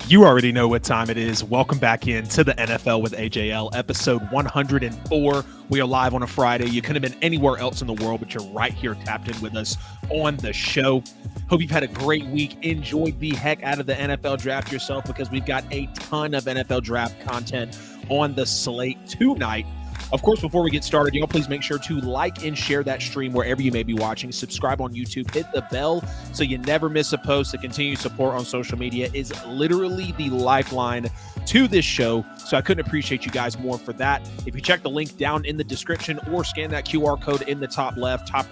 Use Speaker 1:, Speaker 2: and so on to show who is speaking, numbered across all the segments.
Speaker 1: You already know what time it is. Welcome back into the NFL with AJL, episode 104. We are live on a Friday. You couldn't have been anywhere else in the world, but you're right here tapped in with us on the show. Hope you've had a great week. Enjoy the heck out of the NFL draft yourself because we've got a ton of NFL draft content on the slate tonight. Of course, before we get started, y'all please make sure to like and share that stream wherever you may be watching. Subscribe on YouTube. Hit the bell so you never miss a post. The continued support on social media is literally the lifeline to this show, so I couldn't appreciate you guys more for that. If you check the link down in the description or scan that QR code in the top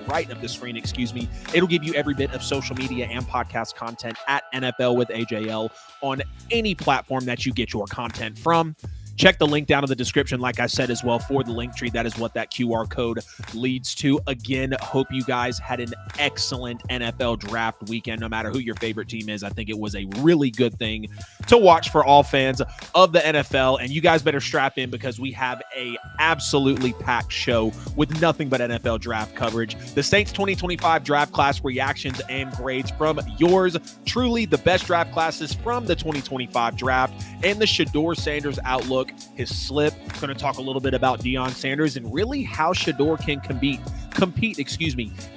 Speaker 1: right of the screen, it'll give you every bit of social media and podcast content at NFL with AJL on any platform that you get your content from. Check the link down in the description, like I said, as well, for the link tree. That is what that QR code leads to. Again, hope you guys had an excellent NFL draft weekend, no matter who your favorite team is. I think it was a really good thing to watch for all fans of the NFL. And you guys better strap in because we have a absolutely packed show with nothing but NFL draft coverage. The Saints 2025 draft class reactions and grades from yours truly, the best draft classes from the 2025 draft, and the Shedeur Sanders outlook, his slip. Going to talk a little bit about Deion Sanders and really how Shedeur can compete,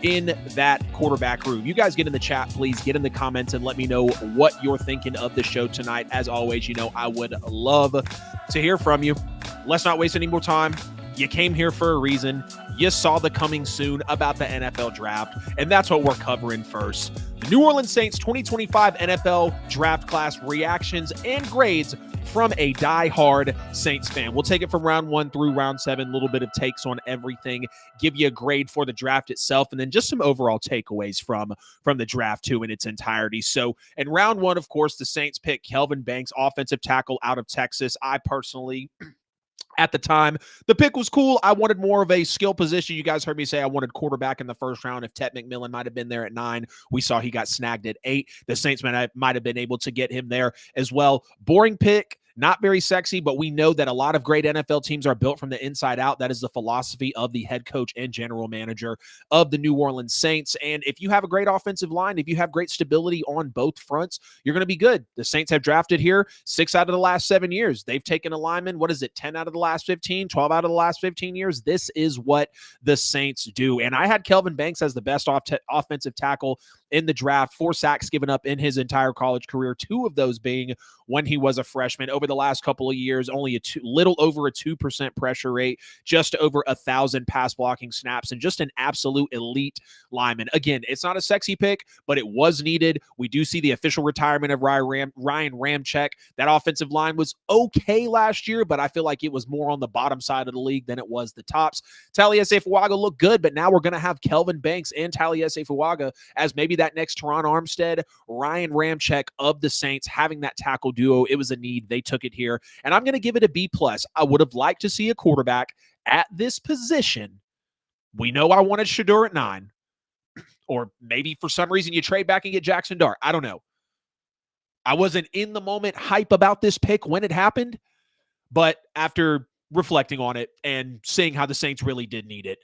Speaker 1: in that quarterback room. You guys get in the chat, please get in the comments and let me know what you're thinking of the show tonight. As always, you know, I would love to hear from you. Let's not waste any more time. You came here for a reason. You saw the coming soon about the NFL draft, and that's what we're covering first. The New Orleans Saints 2025 NFL draft class reactions and grades from a die-hard Saints fan. We'll take it from round 1 through round 7, a little bit of takes on everything, give you a grade for the draft itself, and then just some overall takeaways from the draft too in its entirety. So in round 1, of course, the Saints pick Kelvin Banks, offensive tackle out of Texas. I personally, at the time, the pick was cool. I wanted more of a skill position. You guys heard me say I wanted quarterback in the first round. If Ted McMillan might have been there at 9, we saw he got snagged at 8. The Saints might have been able to get him there as well. Boring pick. Not very sexy, but we know that a lot of great NFL teams are built from the inside out. That is the philosophy of the head coach and general manager of the New Orleans Saints. And if you have a great offensive line, if you have great stability on both fronts, you're going to be good. The Saints have drafted here 6 out of the last 7 years. They've taken a lineman. 10 out of the last 15, 12 out of the last 15 years? This is what the Saints do. And I had Kelvin Banks as the best offensive tackle in the draft. 4 sacks given up in his entire college career, 2 of those being when he was a freshman. Over the last couple of years, only little over a 2% pressure rate, just over 1,000 pass blocking snaps, and just an absolute elite lineman. Again, it's not a sexy pick, but it was needed. We do see the official retirement of Ryan Ramczyk. That offensive line was okay last year, but I feel like it was more on the bottom side of the league than it was the tops. Taliesin Fuaga looked good, but now we're going to have Kelvin Banks and Taliesin Fuaga as maybe that next Teron Armstead, Ryan Ramczyk of the Saints, having that tackle duo. It was a need. They took it here, and I'm going to give it a B+. I would have liked to see a quarterback at this position. We know I wanted Shedeur at 9, or maybe for some reason you trade back and get Jackson Dart. I don't know. I wasn't in the moment hype about this pick when it happened, but after reflecting on it and seeing how the Saints really did need it,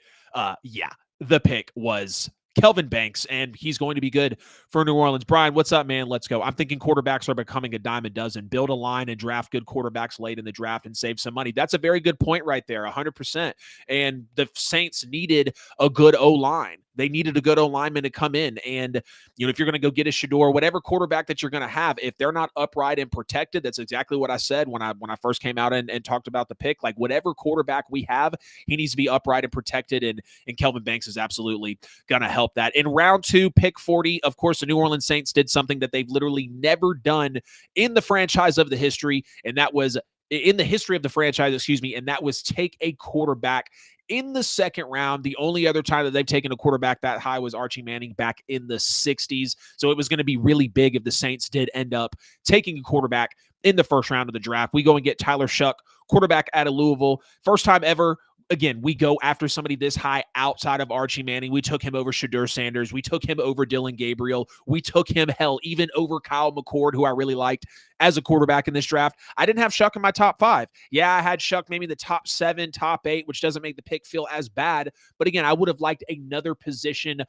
Speaker 1: the pick was Kelvin Banks, and he's going to be good for New Orleans. Brian, what's up, man? Let's go. I'm thinking quarterbacks are becoming a dime a dozen. Build a line and draft good quarterbacks late in the draft and save some money. That's a very good point right there, 100%. And the Saints needed a good O-line. They needed a good O-lineman to come in. And, you know, if you're going to go get a Shedeur, whatever quarterback that you're going to have, if they're not upright and protected, that's exactly what I said when I first came out and talked about the pick. Like, whatever quarterback we have, he needs to be upright and protected. And Kelvin Banks is absolutely going to help that. In round 2, pick 40, of course, the New Orleans Saints did something that they've literally never done in the franchise of the history. And that was in the history of the franchise, and that was take a quarterback in the second round. The only other time that they've taken a quarterback that high was Archie Manning back in the 60s. So it was going to be really big if the Saints did end up taking a quarterback in the first round of the draft. We go and get Tyler Shuck, quarterback out of Louisville. First time ever. Again, we go after somebody this high outside of Archie Manning. We took him over Shedeur Sanders. We took him over Dylan Gabriel. We took him, even over Kyle McCord, who I really liked as a quarterback in this draft. I didn't have Shuck in my top 5. Yeah, I had Shuck maybe the top 7, top 8, which doesn't make the pick feel as bad. But again, I would have liked another position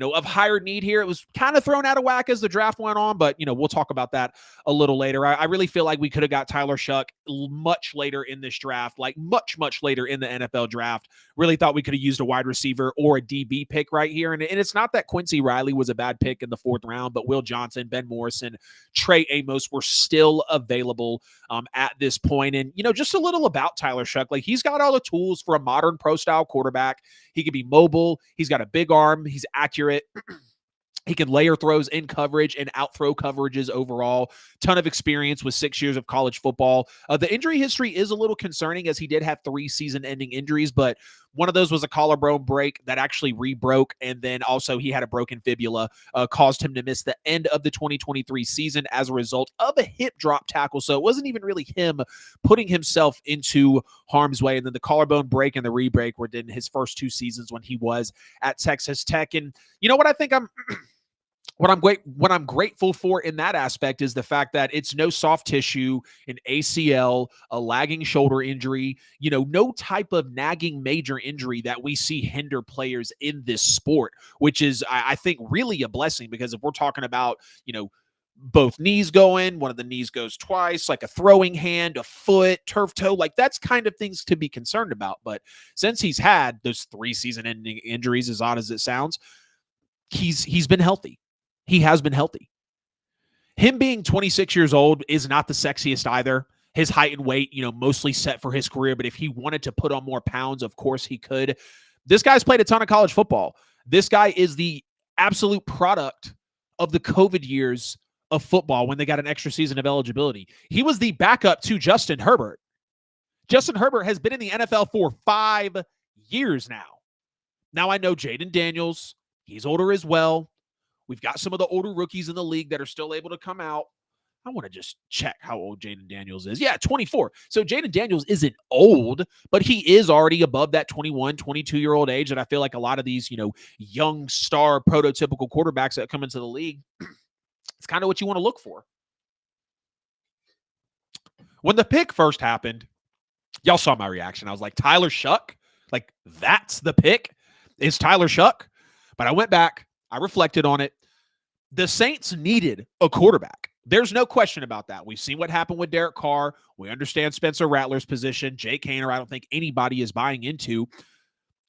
Speaker 1: of higher need here. It was kind of thrown out of whack as the draft went on, but, we'll talk about that a little later. I really feel like we could have got Tyler Shuck much later in this draft, like much, much later in the NFL draft. Really thought we could have used a wide receiver or a DB pick right here. And it's not that Quincy Riley was a bad pick in the 4th round, but Will Johnson, Ben Morrison, Trey Amos were still available at this point. And, just a little about Tyler Shuck. Like, he's got all the tools for a modern pro-style quarterback. He can be mobile. He's got a big arm. He's accurate. He can layer throws in coverage and out throw coverages overall. Ton of experience with 6 years of college football. The injury history is a little concerning as he did have 3 season-ending injuries, but one of those was a collarbone break that actually re-broke, and then also he had a broken fibula, caused him to miss the end of the 2023 season as a result of a hip drop tackle. So it wasn't even really him putting himself into harm's way. And then the collarbone break and the re-break were in his first 2 seasons when he was at Texas Tech. And you know what I think what I'm grateful for in that aspect is the fact that it's no soft tissue, an ACL, a lagging shoulder injury, no type of nagging major injury that we see hinder players in this sport, which is, I think, really a blessing, because if we're talking about, both knees going, one of the knees goes twice, like a throwing hand, a foot, turf toe, like that's kind of things to be concerned about. But since he's had those 3 season-ending injuries, as odd as it sounds, he's been healthy. He has been healthy. Him being 26 years old is not the sexiest either. His height and weight, mostly set for his career. But if he wanted to put on more pounds, of course he could. This guy's played a ton of college football. This guy is the absolute product of the COVID years of football when they got an extra season of eligibility. He was the backup to Justin Herbert. Justin Herbert has been in the NFL for 5 years now. Now I know Jaden Daniels, he's older as well. We've got some of the older rookies in the league that are still able to come out. I want to just check how old Jaden Daniels is. Yeah, 24. So Jaden Daniels isn't old, but he is already above that 21, 22-year-old age. And I feel like a lot of these, young star prototypical quarterbacks that come into the league, it's kind of what you want to look for. When the pick first happened, y'all saw my reaction. I was like, Tyler Shuck? Like, that's the pick? Is Tyler Shuck? But I went back. I reflected on it. The Saints needed a quarterback. There's no question about that. We've seen what happened with Derek Carr. We understand Spencer Rattler's position. Jake Haener, I don't think anybody is buying into.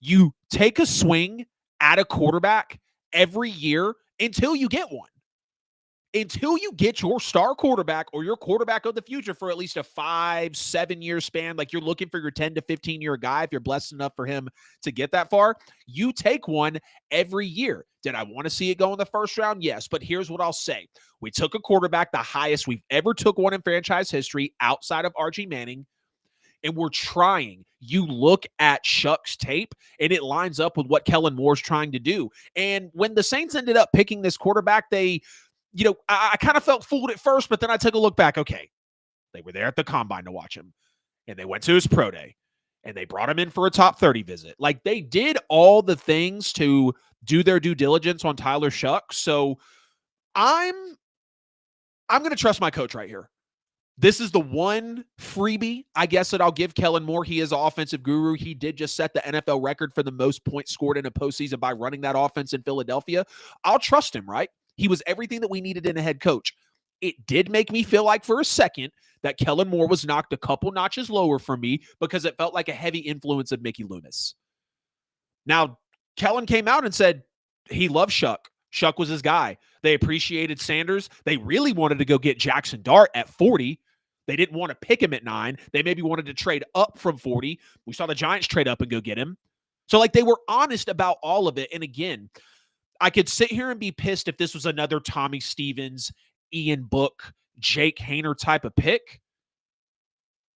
Speaker 1: You take a swing at a quarterback every year until you get one. Until you get your star quarterback or your quarterback of the future for at least a 5-7 year span, like you're looking for your 10 to 15 year guy, if you're blessed enough for him to get that far, you take one every year. Did I want to see it go in the first round? Yes, but here's what I'll say. We took a quarterback, the highest we've ever took one in franchise history outside of Archie Manning, and we're trying. You look at Shuck's tape, and it lines up with what Kellen Moore's trying to do. And when the Saints ended up picking this quarterback, I kind of felt fooled at first, but then I took a look back. Okay, they were there at the combine to watch him, and they went to his pro day, and they brought him in for a top 30 visit. Like, they did all the things to do their due diligence on Tyler Shuck. So I'm going to trust my coach right here. This is the one freebie, I guess, that I'll give Kellen Moore. He is an offensive guru. He did just set the NFL record for the most points scored in a postseason by running that offense in Philadelphia. I'll trust him, right? He was everything that we needed in a head coach. It did make me feel like for a second that Kellen Moore was knocked a couple notches lower for me because it felt like a heavy influence of Mickey Loomis. Now, Kellen came out and said he loved Shuck. Shuck was his guy. They appreciated Sanders. They really wanted to go get Jackson Dart at 40. They didn't want to pick him at 9. They maybe wanted to trade up from 40. We saw the Giants trade up and go get him. So, they were honest about all of it. And again, I could sit here and be pissed if this was another Tommy Stevens, Ian Book, Jake Haener type of pick.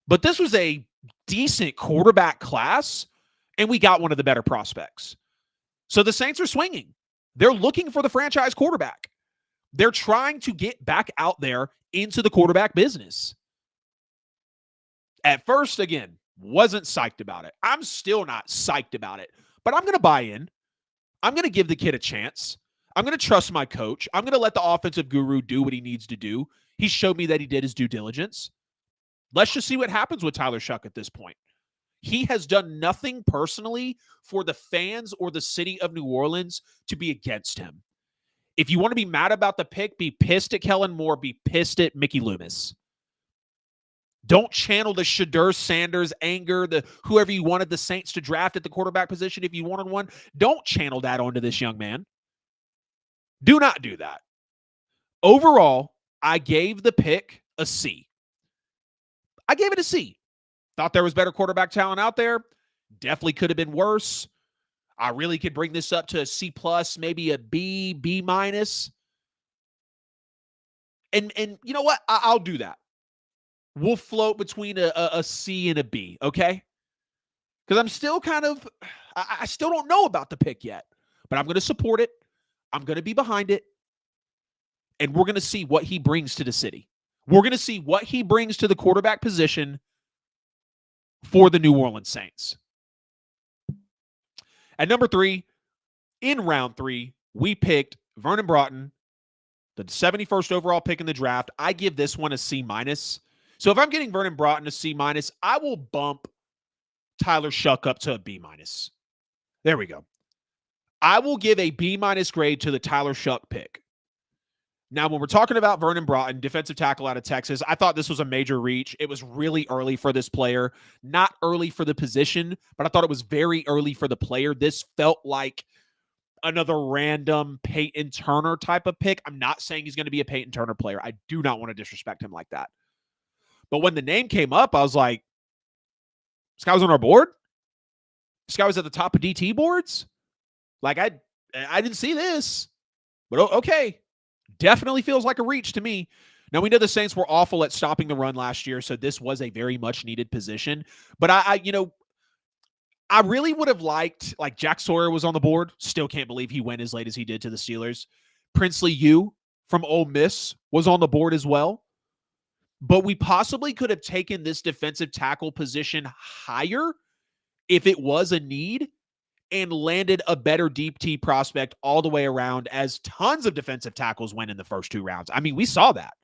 Speaker 1: But this was a decent quarterback class, and we got one of the better prospects. So the Saints are swinging. They're looking for the franchise quarterback. They're trying to get back out there into the quarterback business. At first, again, wasn't psyched about it. I'm still not psyched about it, but I'm going to buy in. I'm going to give the kid a chance. I'm going to trust my coach. I'm going to let the offensive guru do what he needs to do. He showed me that he did his due diligence. Let's just see what happens with Tyler Shuck at this point. He has done nothing personally for the fans or the city of New Orleans to be against him. If you want to be mad about the pick, be pissed at Kellen Moore, be pissed at Mickey Loomis. Don't channel the Shedeur Sanders anger, the whoever you wanted the Saints to draft at the quarterback position if you wanted one. Don't channel that onto this young man. Do not do that. Overall, I gave the pick a C. I gave it a C. Thought there was better quarterback talent out there. Definitely could have been worse. I really could bring this up to a C+, maybe a B, B-. And you know what? I'll do that. We'll float between a C and a B, okay? Because I'm still I still don't know about the pick yet. But I'm going to support it. I'm going to be behind it. And we're going to see what he brings to the city. We're going to see what he brings to the quarterback position for the New Orleans Saints. At number 3, in round 3, we picked Vernon Broughton, the 71st overall pick in the draft. I give this one a C-. So if I'm getting Vernon Broughton a C-, I will bump Tyler Shuck up to a B-. There we go. I will give a B- grade to the Tyler Shuck pick. Now, when we're talking about Vernon Broughton, defensive tackle out of Texas, I thought this was a major reach. It was really early for this player. Not early for the position, but I thought it was very early for the player. This felt like another random Peyton Turner type of pick. I'm not saying he's going to be a Peyton Turner player. I do not want to disrespect him like that. But when the name came up, I was like, this guy was on our board? This guy was at the top of DT boards? Like, I didn't see this. But okay. Definitely feels like a reach to me. Now, we know the Saints were awful at stopping the run last year, so this was a very much needed position. But I really would have liked, like, Jack Sawyer was on the board. Still can't believe he went as late as he did to the Steelers. Princely Yu from Ole Miss was on the board as well. But we possibly could have taken this defensive tackle position higher if it was a need and landed a better deep T prospect all the way around, as tons of defensive tackles went in the first 2 rounds. I mean, we saw that.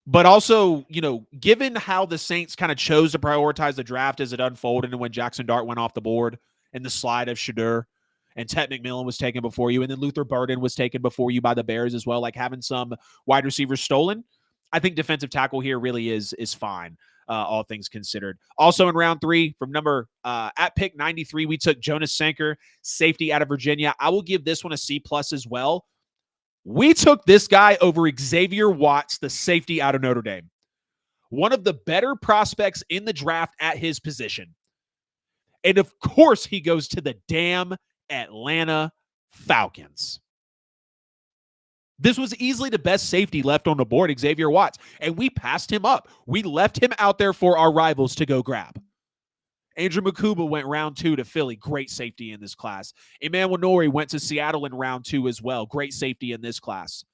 Speaker 1: But also, given how the Saints kind of chose to prioritize the draft as it unfolded and when Jackson Dart went off the board and the slide of Shedeur and Ted McMillan was taken before you, and then Luther Burden was taken before you by the Bears as well, like having some wide receivers stolen, I think defensive tackle here really is fine. All things considered. Also in round 3, from at pick 93, we took Jonas Sanker, safety out of Virginia. I will give this one a C+ as well. We took this guy over Xavier Watts, the safety out of Notre Dame. One of the better prospects in the draft at his position. And of course, he goes to the damn Atlanta Falcons. This was easily the best safety left on the board, Xavier Watts, and we passed him up. We left him out there for our rivals to go grab. Andrew Makuba went round 2 to Philly. Great safety in this class. Emmanuel Nori went to Seattle in round 2 as well. Great safety in this class.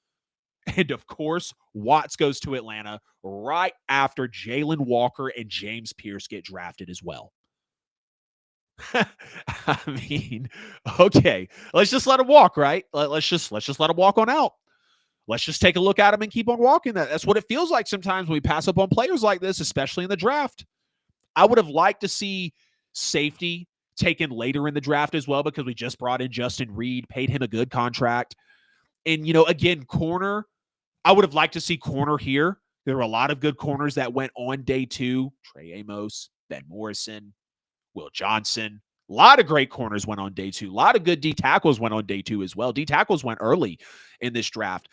Speaker 1: And of course, Watts goes to Atlanta right after Jalen Walker and James Pierce get drafted as well. I mean, okay, let's just let him walk, right? Let's just let him walk on out. Let's just take a look at him and keep on walking. That's what it feels like sometimes when we pass up on players like this, especially in the draft. I would have liked to see safety taken later in the draft as well, because we just brought in Justin Reed, paid him a good contract. And, again, corner, I would have liked to see corner here. There were a lot of good corners that went on day 2. Trey Amos, Ben Morrison, Will Johnson. A lot of great corners went on day 2. A lot of good D tackles went on day 2 as well. D tackles went early in this draft.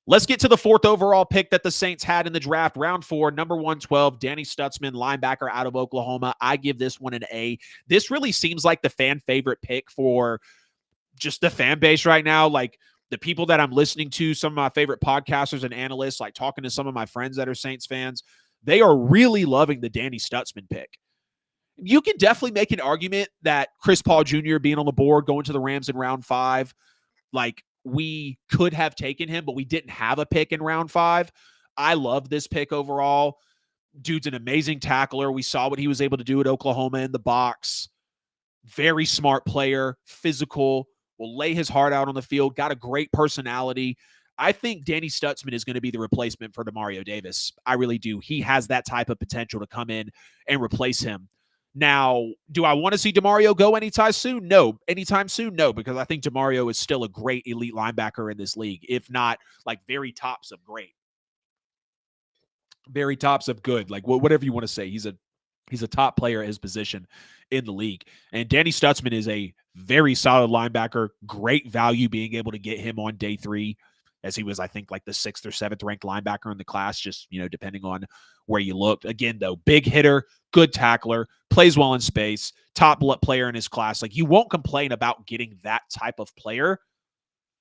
Speaker 1: Let's get to the 4th overall pick that the Saints had in the draft. Round 4, number 112, Danny Stutzman, linebacker out of Oklahoma. I give this one an A. This really seems like the fan favorite pick for just the fan base right now. Like the people that I'm listening to, some of my favorite podcasters and analysts, like talking to some of my friends that are Saints fans, they are really loving the Danny Stutzman pick. You can definitely make an argument that Chris Paul Jr. being on the board, going to the Rams in round 5, like, we could have taken him, but we didn't have a pick in round 5. I love this pick overall. Dude's an amazing tackler. We saw what he was able to do at Oklahoma in the box. Very smart player, physical, will lay his heart out on the field, got a great personality. I think Danny Stutzman is going to be the replacement for Demario Davis. I really do. He has that type of potential to come in and replace him. Now, do I want to see Demario go anytime soon? No. Anytime soon? No, because I think Demario is still a great elite linebacker in this league, if not like very tops of great. Very tops of good, like whatever you want to say. He's a top player at his position in the league. And Danny Stutzman is a very solid linebacker, great value being able to get him on day 3, as he was, I think, like the 6th or 7th ranked linebacker in the class, just, depending on where you looked. Again, though, big hitter, good tackler, plays well in space, top player in his class. Like, you won't complain about getting that type of player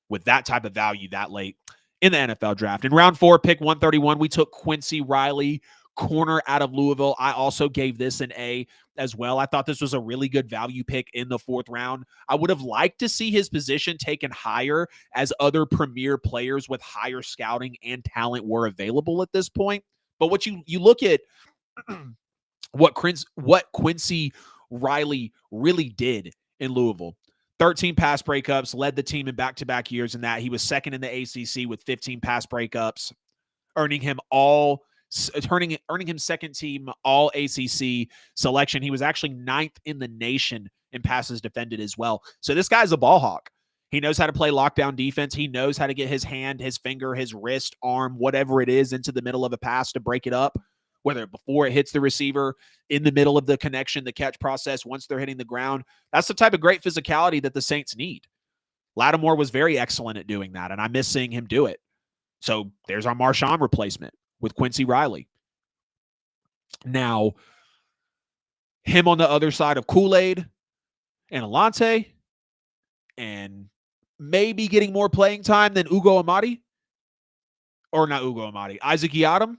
Speaker 1: with that type of value that late in the NFL draft. In round 4, pick 131, we took Quincy Riley, corner out of Louisville. I also gave this an A as well. I thought this was a really good value pick in the 4th round. I would have liked to see his position taken higher as other premier players with higher scouting and talent were available at this point. But what you look at what Quincy Riley really did in Louisville. 13 pass breakups, led the team in back-to-back years in that. He was second in the ACC with 15 pass breakups, earning him second team all ACC selection. He was actually 9th in the nation in passes defended as well. So this guy's a ball hawk. He knows how to play lockdown defense. He knows how to get his hand, his finger, his wrist, arm, whatever it is, into the middle of a pass to break it up, whether before it hits the receiver, in the middle of the connection, the catch process, once they're hitting the ground. That's the type of great physicality that the Saints need. Lattimore was very excellent at doing that, and I miss seeing him do it. So there's our Marshawn replacement with Quincy Riley. Now, him on the other side of Kool-Aid and Alante, and maybe getting more playing time than Ugo Amadi. Or not Ugo Amadi, Isaac Yiadom.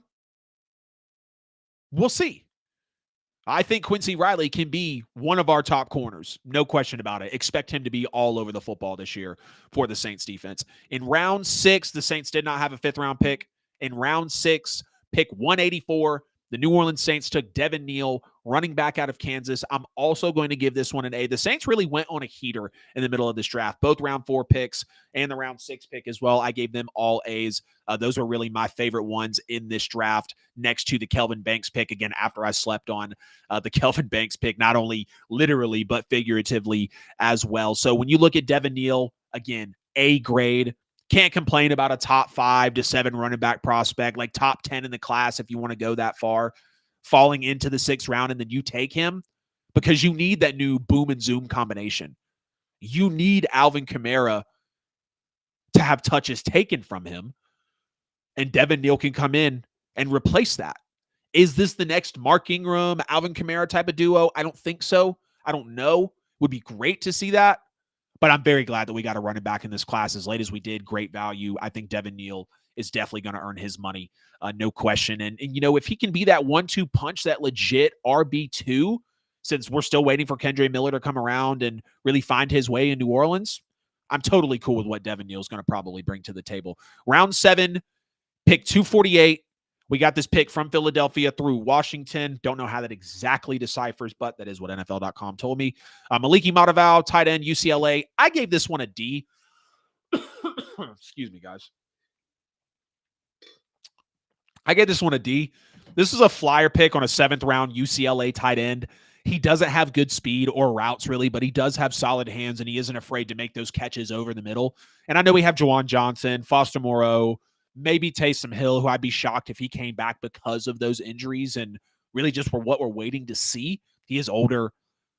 Speaker 1: We'll see. I think Quincy Riley can be one of our top corners. No question about it. Expect him to be all over the football this year for the Saints defense. In round 6, the Saints did not have a 5th-round pick. In round 6, pick 184, the New Orleans Saints took Devin Neal, running back out of Kansas. I'm also going to give this one an A. The Saints really went on a heater in the middle of this draft. Both round 4 picks and the round 6 pick as well. I gave them all A's. Those were really my favorite ones in this draft, next to the Kelvin Banks pick, again, after I slept on the Kelvin Banks pick, not only literally but figuratively as well. So when you look at Devin Neal, again, A grade. Can't complain about a top 5 to 7 running back prospect, like top 10 in the class if you want to go that far, falling into the 6th round, and then you take him because you need that new boom and zoom combination. You need Alvin Kamara to have touches taken from him, and Devin Neal can come in and replace that. Is this the next Mark Ingram, Alvin Kamara type of duo? I don't think so. I don't know. Would be great to see that. But I'm very glad that we got a running back in this class as late as we did. Great value. I think Devin Neal is definitely going to earn his money, no question. And, if he can be that 1-2 punch, that legit RB2, since we're still waiting for Kendre Miller to come around and really find his way in New Orleans, I'm totally cool with what Devin Neal is going to probably bring to the table. Round 7, pick 248. We got this pick from Philadelphia through Washington. Don't know how that exactly deciphers, but that is what NFL.com told me. Maliki Mataval, tight end, UCLA. I gave this one a D. Excuse me, guys. I gave this one a D. This is a flyer pick on a 7th round UCLA tight end. He doesn't have good speed or routes, really, but he does have solid hands, and he isn't afraid to make those catches over the middle. And I know we have Juwan Johnson, Foster Moreau, maybe Taysom Hill, who I'd be shocked if he came back because of those injuries and really just for what we're waiting to see. He is older.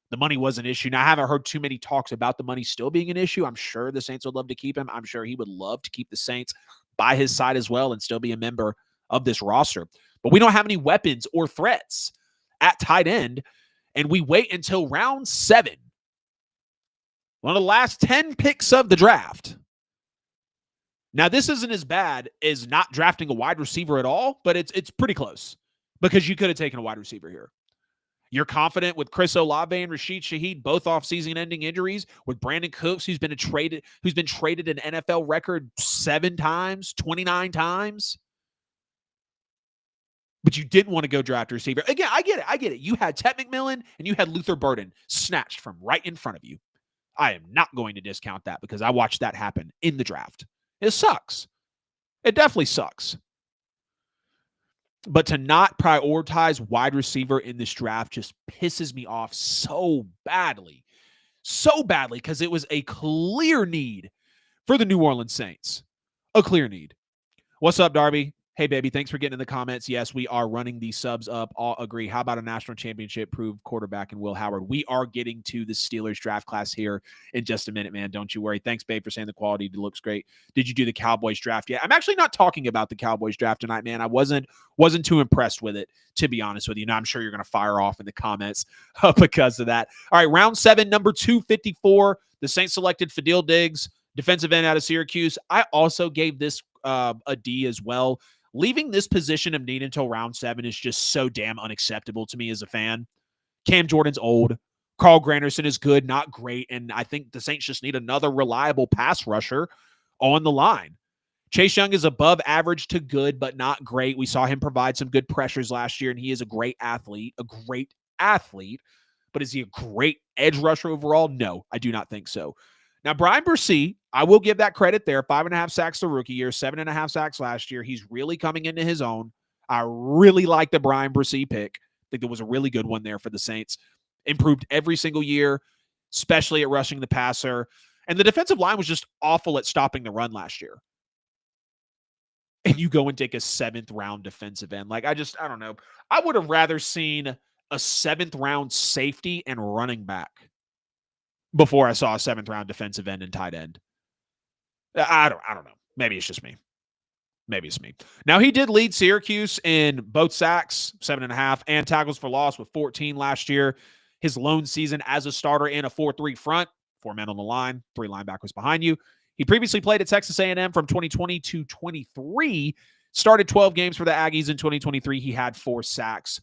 Speaker 1: The money was an issue. Now, I haven't heard too many talks about the money still being an issue. I'm sure the Saints would love to keep him. I'm sure he would love to keep the Saints by his side as well and still be a member of this roster. But we don't have any weapons or threats at tight end, and we wait until round 7, one of the last 10 picks of the draft. Now, this isn't as bad as not drafting a wide receiver at all, but it's pretty close because you could have taken a wide receiver here. You're confident with Chris Olave and Rashid Shaheed, both off season-ending injuries, with Brandon Cooks, who's been traded an NFL record 7 times, 29 times. But you didn't want to go draft a receiver. Again, I get it. You had Ted McMillan and you had Luther Burden snatched from right in front of you. I am not going to discount that because I watched that happen in the draft. It sucks. It definitely sucks. But to not prioritize wide receiver in this draft just pisses me off so badly. So badly, because it was a clear need for the New Orleans Saints. A clear need. What's up, Darby? Hey, baby, thanks for getting in the comments. Yes, we are running these subs up. All agree. How about a national championship proved quarterback in Will Howard? We are getting to the Steelers draft class here in just a minute, man. Don't you worry. Thanks, babe, for saying the quality looks great. Did you do the Cowboys draft yet? I'm actually not talking about the Cowboys draft tonight, man. I wasn't too impressed with it, to be honest with you. Now, I'm sure you're going to fire off in the comments because of that. All right, round 7, number 254. The Saints selected Fadil Diggs, defensive end out of Syracuse. I also gave this a D as well. Leaving this position of need until round 7 is just so damn unacceptable to me as a fan. Cam Jordan's old. Carl Granderson is good, not great. And I think the Saints just need another reliable pass rusher on the line. Chase Young is above average to good, but not great. We saw him provide some good pressures last year, and he is a great athlete. But is he a great edge rusher overall? No, I do not think so. Now, Brian Bursey, I will give that credit there. 5.5 sacks the rookie year, 7.5 sacks last year. He's really coming into his own. I really like the Brian Bursey pick. I think there was a really good one there for the Saints. Improved every single year, especially at rushing the passer. And the defensive line was just awful at stopping the run last year. And you go and take a 7th round defensive end. Like, I don't know. I would have rather seen a 7th round safety and running back before I saw a 7th round defensive end and tight end. I don't know. Maybe it's just me. Maybe it's me. Now, he did lead Syracuse in both sacks, 7.5, and tackles for loss with 14 last year. His lone season as a starter in a 4-3 front, 4 men on the line, 3 linebackers behind you. He previously played at Texas A&M from 2020 to 23, started 12 games for the Aggies in 2023. He had 4 sacks.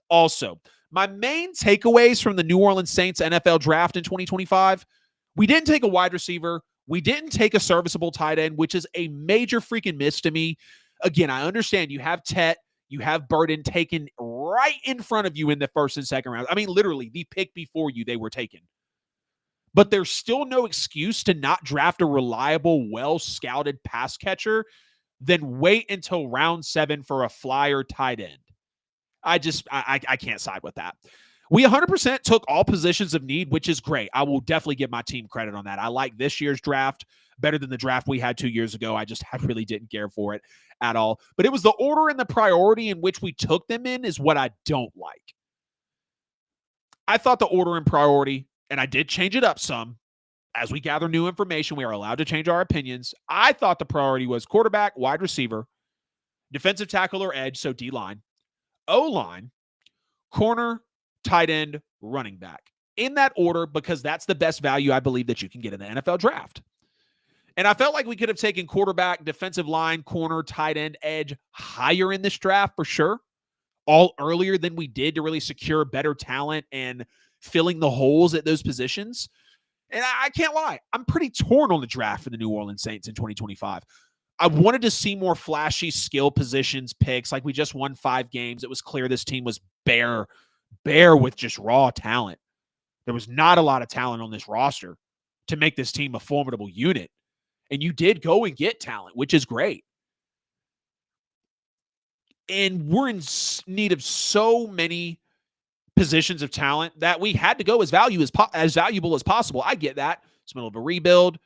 Speaker 1: Also, my main takeaways from the New Orleans Saints NFL draft in 2025, we didn't take a wide receiver. We didn't take a serviceable tight end, which is a major freaking miss to me. Again, I understand you have Tet, you have Burden taken right in front of you in the 1st and 2nd round. I mean, literally, the pick before you, they were taken. But there's still no excuse to not draft a reliable, well-scouted pass catcher, then wait until round 7 for a flyer tight end. I can't side with that. We 100% took all positions of need, which is great. I will definitely give my team credit on that. I like this year's draft better than the draft we had 2 years ago. I really didn't care for it at all. But it was the order and the priority in which we took them in is what I don't like. I thought the order and priority, and I did change it up some. As we gather new information, we are allowed to change our opinions. I thought the priority was quarterback, wide receiver, defensive tackle or edge, so D-line, O-line, corner, tight end, running back. In that order, because that's the best value I believe that you can get in the NFL draft. And I felt like we could have taken quarterback, defensive line, corner, tight end, edge higher in this draft for sure. All earlier than we did to really secure better talent and filling the holes at those positions. And I can't lie, I'm pretty torn on the draft for the New Orleans Saints in 2025. I wanted to see more flashy skill positions picks. Like, we just won 5 games. It was clear this team was bare with just raw talent. There was not a lot of talent on this roster to make this team a formidable unit. And you did go and get talent, which is great. And we're in need of so many positions of talent that we had to go as valuable as possible. I get that. It's the middle of a rebuild.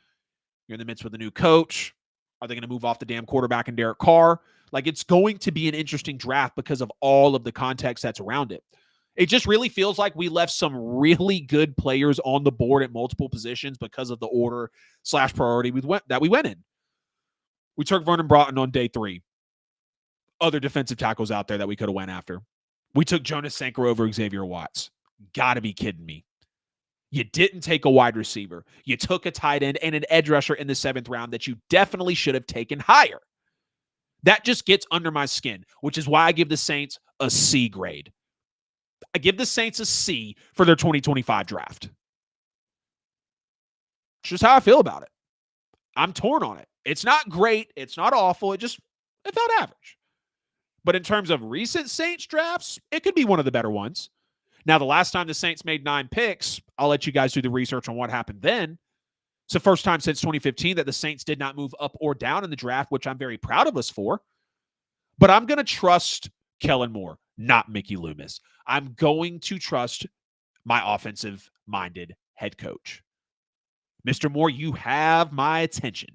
Speaker 1: You're in the midst with a new coach. Are they going to move off the damn quarterback and Derek Carr? Like, it's going to be an interesting draft because of all of the context that's around it. It just really feels like we left some really good players on the board at multiple positions because of the order / priority that we went in. We took Vernon Broughton on day 3. Other defensive tackles out there that we could have went after. We took Jonas Sanker over Xavier Watts. Gotta be kidding me. You didn't take a wide receiver. You took a tight end and an edge rusher in the 7th round that you definitely should have taken higher. That just gets under my skin, which is why I give the Saints a C grade. I give the Saints a C for their 2025 draft. It's just how I feel about it. I'm torn on it. It's not great. It's not awful. It felt average. But in terms of recent Saints drafts, it could be one of the better ones. Now, the last time the Saints made 9 picks, I'll let you guys do the research on what happened then. It's the first time since 2015 that the Saints did not move up or down in the draft, which I'm very proud of us for. But I'm going to trust Kellen Moore, not Mickey Loomis. I'm going to trust my offensive-minded head coach. Mr. Moore, you have my attention.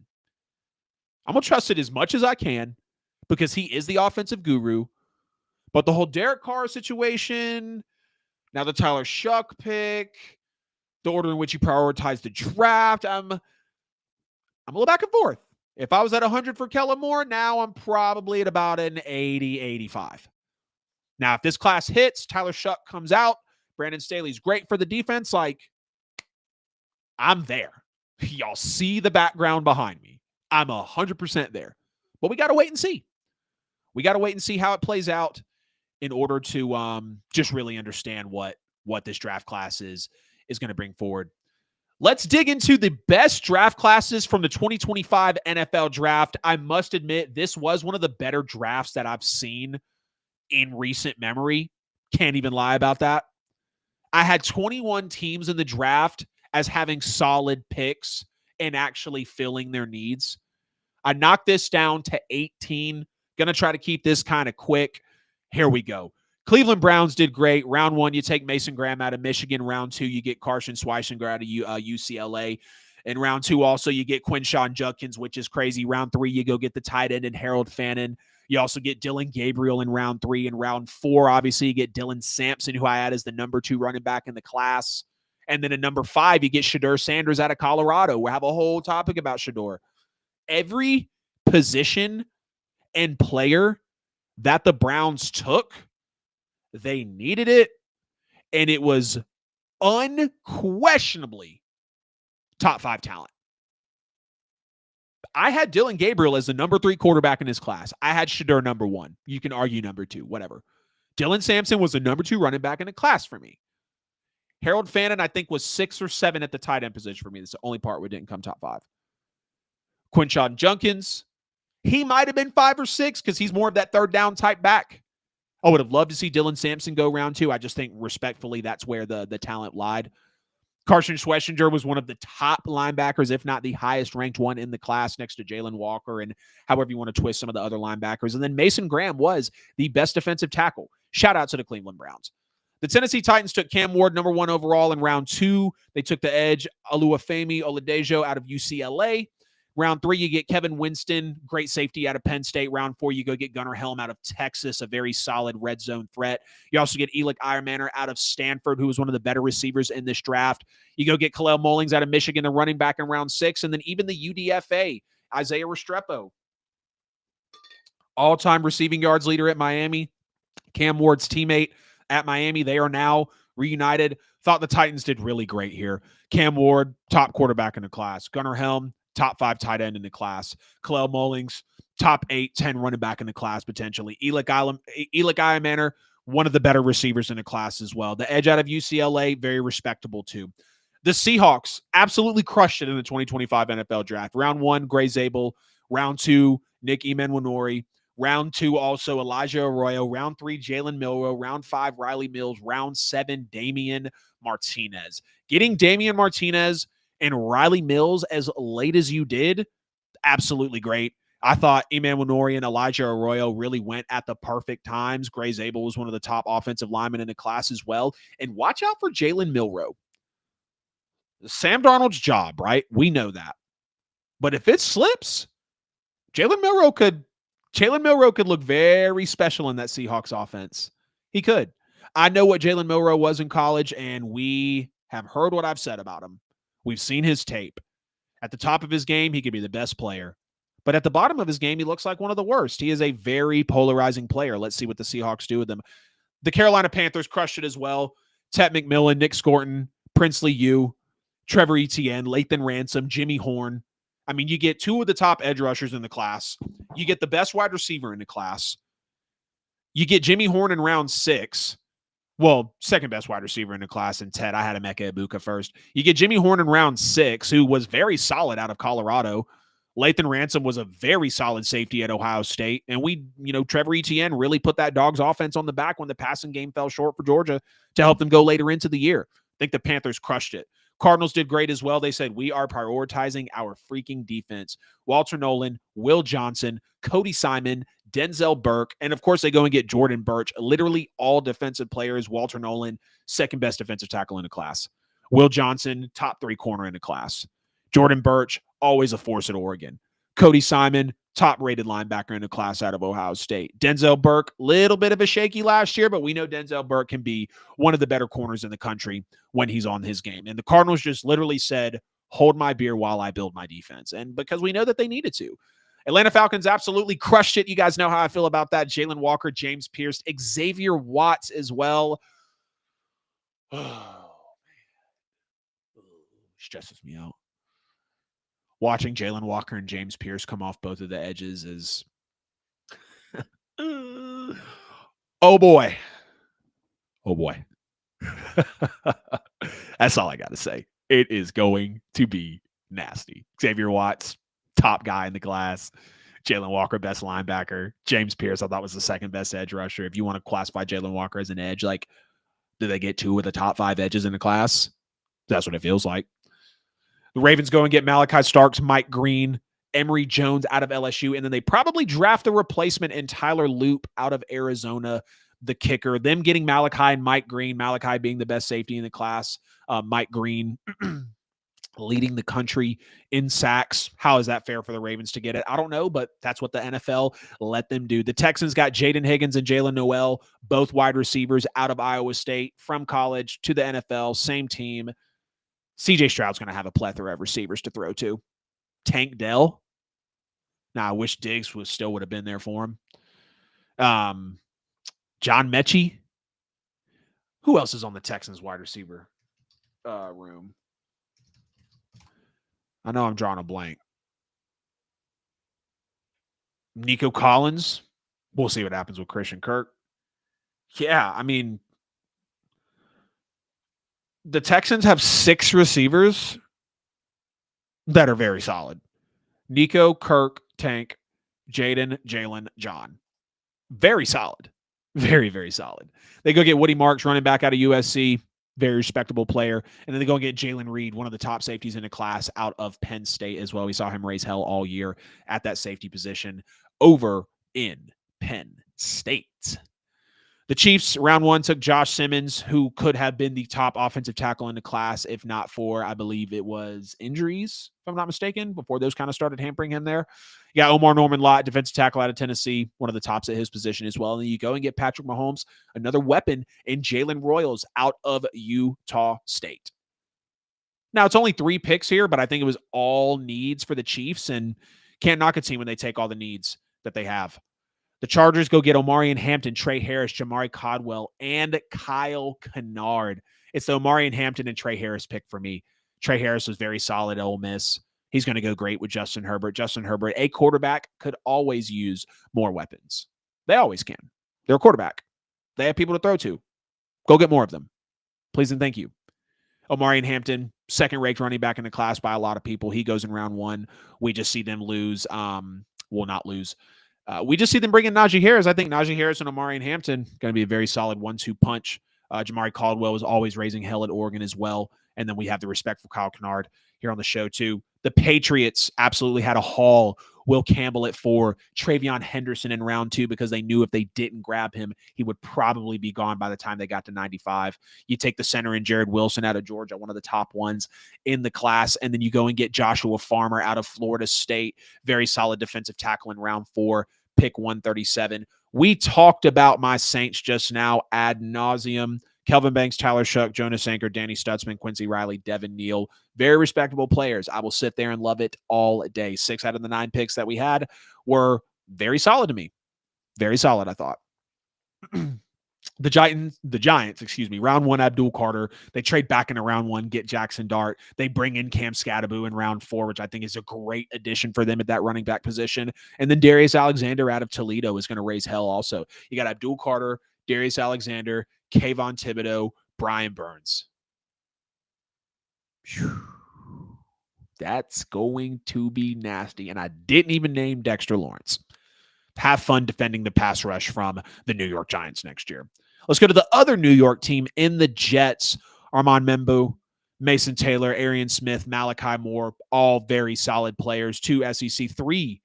Speaker 1: I'm going to trust it as much as I can because he is the offensive guru. But the whole Derek Carr situation, now the Tyler Shuck pick, the order in which you prioritize the draft, I'm a little back and forth. If I was at 100 for Kellen Moore, now I'm probably at about an 80, 85. Now, if this class hits, Tyler Shuck comes out, Brandon Staley's great for the defense, I'm there. Y'all see the background behind me. I'm 100% there. But we got to wait and see. We got to wait and see how it plays out in order to just really understand what this draft class is going to bring forward. Let's dig into the best draft classes from the 2025 NFL draft. I must admit, this was one of the better drafts that I've seen in recent memory. Can't even lie about that. I had 21 teams in the draft as having solid picks and actually filling their needs. I knocked this down to 18. Going to try to keep this kind of quick. Here we go. Cleveland Browns did great. Round 1, you take Mason Graham out of Michigan. Round 2, you get Carson Schweisinger out of UCLA. And round 2, also, you get Quinshon Judkins, which is crazy. Round 3, you go get the tight end and Harold Fannin. You also get Dylan Gabriel in round 3. In round 4, obviously, you get Dylan Sampson, who I had as the number 2 running back in the class. And then in number 5, you get Shedeur Sanders out of Colorado. We'll have a whole topic about Shedeur. Every position and player that the Browns took, they needed it, and it was unquestionably top 5 talent. I had Dylan Gabriel as the number 3 quarterback in his class. I had Shedeur number 1. You can argue number 2, whatever. Dylan Sampson was the number 2 running back in the class for me. Harold Fannin, I think, was 6 or 7 at the tight end position for me. That's the only part where it didn't come top 5. Quinshon Judkins, he might have been 5 or 6 because he's more of that third down type back. I would have loved to see Dylan Sampson go round 2. I just think, respectfully, that's where the talent lied. Carson Schweisinger was one of the top linebackers, if not the highest ranked one in the class, next to Jalen Walker and however you want to twist some of the other linebackers. And then Mason Graham was the best defensive tackle. Shout out to the Cleveland Browns. The Tennessee Titans took Cam Ward, number 1 overall in round 2. They took the edge, Oluwafemi Oladejo out of UCLA. Round 3, you get Kevin Winston, great safety out of Penn State. Round 4, you go get Gunnar Helm out of Texas, a very solid red zone threat. You also get Elik Eiermanner out of Stanford, who was one of the better receivers in this draft. You go get Khalil Mullings out of Michigan, the running back in round 6. And then even the UDFA, Isaiah Restrepo, all-time receiving yards leader at Miami. Cam Ward's teammate at Miami. They are now reunited. Thought the Titans did really great here. Cam Ward, top quarterback in the class. Gunnar Helm, top 5 tight end in the class. Khalil Mullings, top 8, 10 running back in the class potentially. Elik Eiermanner, one of the better receivers in the class as well. The edge out of UCLA, very respectable too. The Seahawks absolutely crushed it in the 2025 NFL draft. Round 1, Gray Zabel. Round 2, Nick Emenwanori. Round 2, also Elijah Arroyo. Round 3, Jalen Milroe. Round 5, Riley Mills. Round 7, Damian Martinez. Getting Damian Martinez and Riley Mills as late as you did, absolutely great. I thought Emenwanori and Elijah Arroyo really went at the perfect times. Gray Zabel was one of the top offensive linemen in the class as well. And watch out for Jalen Milroe. Sam Darnold's job, right? We know that. But if it slips, Jalen Milroe could look very special in that Seahawks offense. He could. I know what Jalen Milroe was in college, and we have heard what I've said about him. We've seen his tape. At the top of his game, he could be the best player. But at the bottom of his game, he looks like one of the worst. He is a very polarizing player. Let's see what the Seahawks do with him. The Carolina Panthers crushed it as well. Tet McMillan, Nick Scorton, Princely Yu, Trevor Etienne, Lathan Ransom, Jimmy Horn. I mean, you get 2 of the top edge rushers in the class. You get the best wide receiver in the class. You get Jimmy Horn in round 6. Well, second best wide receiver in the class, and Ted, I had Emeka Egbuka first. You get Jimmy Horn in round 6, who was very solid out of Colorado. Lathan Ransom was a very solid safety at Ohio State. And Trevor Etienne really put that dog's offense on the back when the passing game fell short for Georgia to help them go later into the year. I think the Panthers crushed it. Cardinals did great as well. They said, we are prioritizing our freaking defense. Walter Nolan, Will Johnson, Cody Simon, Denzel Burke, and of course they go and get Jordan Birch, literally all defensive players. Walter Nolan, second best defensive tackle in the class. Will Johnson, top 3 corner in the class. Jordan Birch, always a force at Oregon. Cody Simon, top-rated linebacker in the class out of Ohio State. Denzel Burke, little bit of a shaky last year, but we know Denzel Burke can be one of the better corners in the country when he's on his game. And the Cardinals just literally said, hold my beer while I build my defense. And because we know that they needed to. Atlanta Falcons absolutely crushed it. You guys know how I feel about that. Jalen Walker, James Pierce, Xavier Watts as well. Oh, man. Stresses me out. Watching Jalen Walker and James Pierce come off both of the edges is oh boy. Oh boy. That's all I got to say. It is going to be nasty. Xavier Watts, top guy in the class. Jalen Walker, best linebacker. James Pierce, I thought was the second best edge rusher. If you want to classify Jalen Walker as an edge, like, do they get 2 of the top 5 edges in the class? That's what it feels like. The Ravens go and get Malachi Starks, Mike Green, Emory Jones out of LSU, and then they probably draft a replacement in Tyler Loop out of Arizona, the kicker. Them getting Malachi and Mike Green, Malachi being the best safety in the class, Mike Green leading the country in sacks. How is that fair for the Ravens to get it? I don't know, but that's what the NFL let them do. The Texans got Jaden Higgins and Jalen Noel, both wide receivers out of Iowa State from college to the NFL, same team. CJ Stroud's going to have a plethora of receivers to throw to. Tank Dell. Now, I wish Diggs would have been there for him. John Mechie. Who else is on the Texans wide receiver room? I know I'm drawing a blank. Nico Collins. We'll see what happens with Christian Kirk. Yeah, I mean, the Texans have 6 receivers that are very solid. Nico, Kirk, Tank, Jaden, Jalen, John. Very solid. Very, very solid. They go get Woody Marks, running back out of USC. Very respectable player. And then they go and get Jalen Reed, one of the top safeties in the class out of Penn State as well. We saw him raise hell all year at that safety position over in Penn State. The Chiefs, round 1, took Josh Simmons, who could have been the top offensive tackle in the class, if not for, I believe it was injuries, if I'm not mistaken, before those kind of started hampering him there. Yeah, Omar Norman-Lott, defensive tackle out of Tennessee, one of the tops at his position as well. And then you go and get Patrick Mahomes, another weapon, in Jalen Royals out of Utah State. Now, it's only 3 picks here, but I think it was all needs for the Chiefs, and can't knock a team when they take all the needs that they have. The Chargers go get Omarion Hampton, Trey Harris, Jamari Codwell, and Kyle Kennard. It's the Omarion Hampton and Trey Harris pick for me. Trey Harris was very solid at Ole Miss. He's going to go great with Justin Herbert. Justin Herbert, a quarterback, could always use more weapons. They always can. They're a quarterback. They have people to throw to. Go get more of them. Please and thank you. Omarion Hampton, second-ranked running back in the class by a lot of people. He goes in round 1. We just see them lose. Not lose. We just see them bring in Najee Harris. I think Najee Harris and Omarion Hampton going to be a very solid 1-2 punch. Jamari Caldwell was always raising hell at Oregon as well. And then we have the respect for Kyle Kennard here on the show too. The Patriots absolutely had a haul Will Campbell at 4, Travion Henderson in round 2, because they knew if they didn't grab him, he would probably be gone by the time they got to 95. You take the center in Jared Wilson out of Georgia, one of the top ones in the class, and then you go and get Joshua Farmer out of Florida State, very solid defensive tackle in round 4, pick 137. We talked about my Saints just now ad nauseum. Kelvin Banks, Tyler Shuck, Jonas Anchor, Danny Stutzman, Quincy Riley, Devin Neal. Very respectable players. I will sit there and love it all day. 6 out of the 9 picks that we had were very solid to me. Very solid, I thought. The Giants, round 1, Abdul Carter. They trade back into round 1, get Jackson Dart. They bring in Cam Scatterbo in round 4, which I think is a great addition for them at that running back position. And then Darius Alexander out of Toledo is going to raise hell also. You got Abdul Carter, Darius Alexander, Kayvon Thibodeau, Brian Burns. Whew. That's going to be nasty. And I didn't even name Dexter Lawrence. Have fun defending the pass rush from the New York Giants next year. Let's go to the other New York team in the Jets. Armand Mason Taylor, Arian Smith, Malachi Moore, all very solid players. 2 SEC, 3,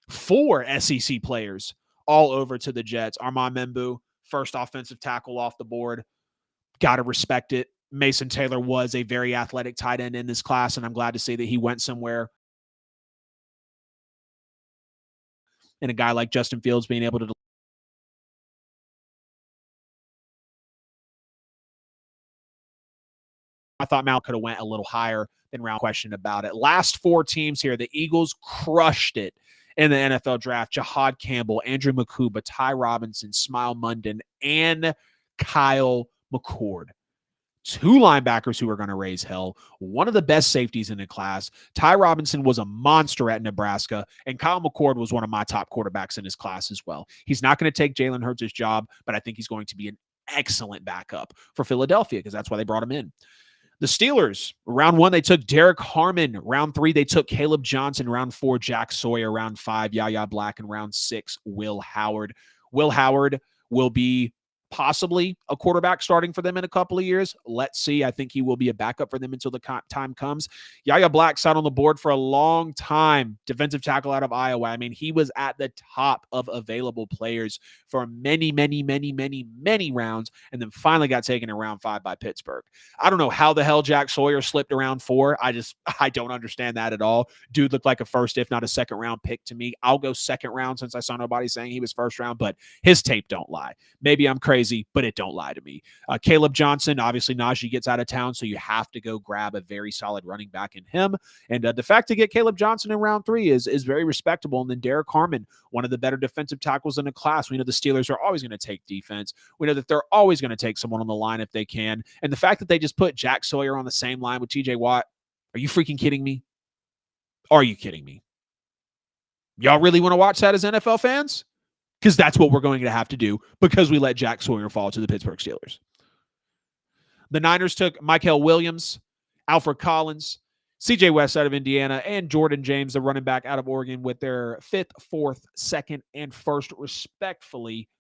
Speaker 1: 4 SEC players all over to the Jets. Armand Membu, first offensive tackle off the board. Got to respect it. Mason Taylor was a very athletic tight end in this class, and I'm glad to see that he went somewhere. And a guy like Justin Fields being able to I thought Mal could have went a little higher than round question about it. Last 4 teams here, the Eagles crushed it in the NFL draft. Jahad Campbell, Andrew Makuba, Ty Robinson, Smile Munden, and Kyle McCord. 2 linebackers who are going to raise hell. One of the best safeties in the class. Ty Robinson was a monster at Nebraska, and Kyle McCord was one of my top quarterbacks in his class as well. He's not going to take Jalen Hurts' job, but I think he's going to be an excellent backup for Philadelphia because that's why they brought him in. The Steelers, round 1, they took Derek Harmon. Round 3, they took Caleb Johnson. Round 4, Jack Sawyer. Round 5, Yaya Black. And round 6, Will Howard. Will Howard will be possibly a quarterback starting for them in a couple of years. Let's see. I think he will be a backup for them until the time comes. Yaya Black sat on the board for a long time. Defensive tackle out of Iowa. I mean, he was at the top of available players for many rounds, and then finally got taken in round 5 by Pittsburgh. I don't know how the hell Jack Sawyer slipped around 4. I don't understand that at all. Dude looked like a first, if not a second round pick to me. I'll go second round since I saw nobody saying he was first round, but his tape don't lie. Maybe I'm crazy, but it don't lie to me. Caleb Johnson, obviously Najee gets out of town, so you have to go grab a very solid running back in him. And the fact to get Caleb Johnson in round 3 is very respectable. And then Derek Harmon, one of the better defensive tackles in the class. We know the Steelers are always going to take defense. We know that they're always going to take someone on the line if they can. And the fact that they just put Jack Sawyer on the same line with TJ Watt, are you freaking kidding me? Are you kidding me? Y'all really want to watch that as NFL fans? Because that's what we're going to have to do because we let Jack Sawyer fall to the Pittsburgh Steelers. The Niners took Michael Williams, Alfred Collins, CJ West out of Indiana, and Jordan James, the running back out of Oregon, with their 5th, 4th, 2nd, and 1st,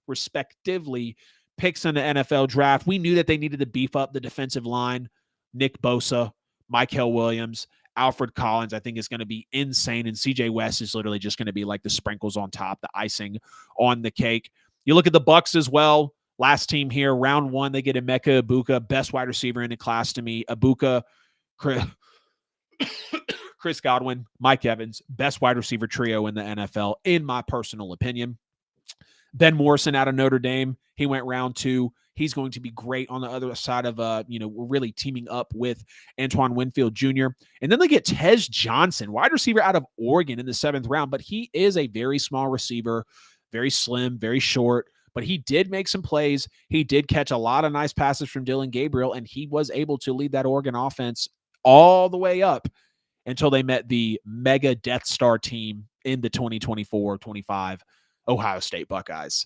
Speaker 1: respectively, picks in the NFL draft. We knew that they needed to beef up the defensive line. Nick Bosa, Michael Williams, Alfred Collins, I think is going to be insane. And CJ West is literally just going to be like the sprinkles on top, the icing on the cake. You look at the Bucs as well. Last team here, round 1, they get Emeka Ibuka, best wide receiver in the class to me. Ibuka, Chris Godwin, Mike Evans, best wide receiver trio in the NFL, in my personal opinion. Ben Morrison out of Notre Dame, he went round 2. He's going to be great on the other side of, we're really teaming up with Antoine Winfield Jr. And then they get Tez Johnson, wide receiver out of Oregon in the 7th round, but he is a very small receiver, very slim, very short, but he did make some plays. He did catch a lot of nice passes from Dylan Gabriel, and he was able to lead that Oregon offense all the way up until they met the mega Death Star team in the 2024-25 Ohio State Buckeyes.